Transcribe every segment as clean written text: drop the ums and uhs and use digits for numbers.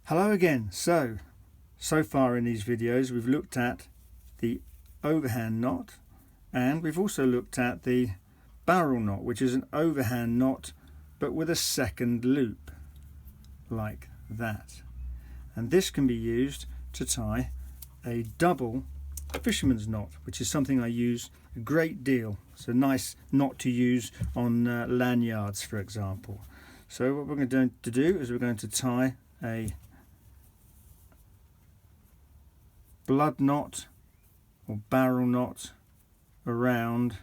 Hello again. So far in these videos we've looked at the overhand knot, and we've also looked at the barrel knot, which is an overhand knot but with a second loop like that. And this can be used to tie a double fisherman's knot, which is something I use a great deal. It's a nice knot to use on lanyards, for example. So what we're going to do is we're going to tie a blood knot or barrel knot around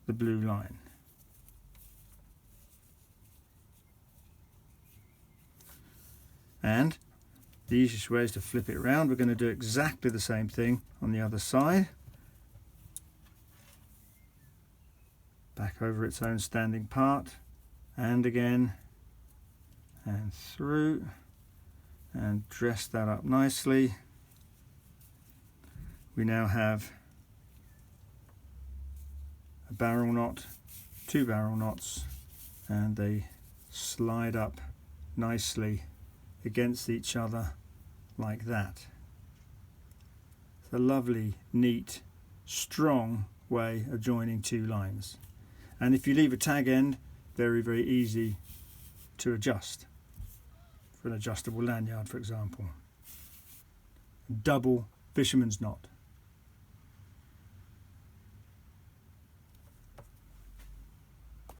the blue line. And the easiest way is to flip it around. We're going to do exactly the same thing on the other side. Back over its own standing part, and again, and through, and dress that up nicely. We now have a barrel knot, two barrel knots, and they slide up nicely against each other like that. It's a lovely, neat, strong way of joining two lines. And if you leave a tag end, very, very easy to adjust for an adjustable lanyard, for example. Double fisherman's knot.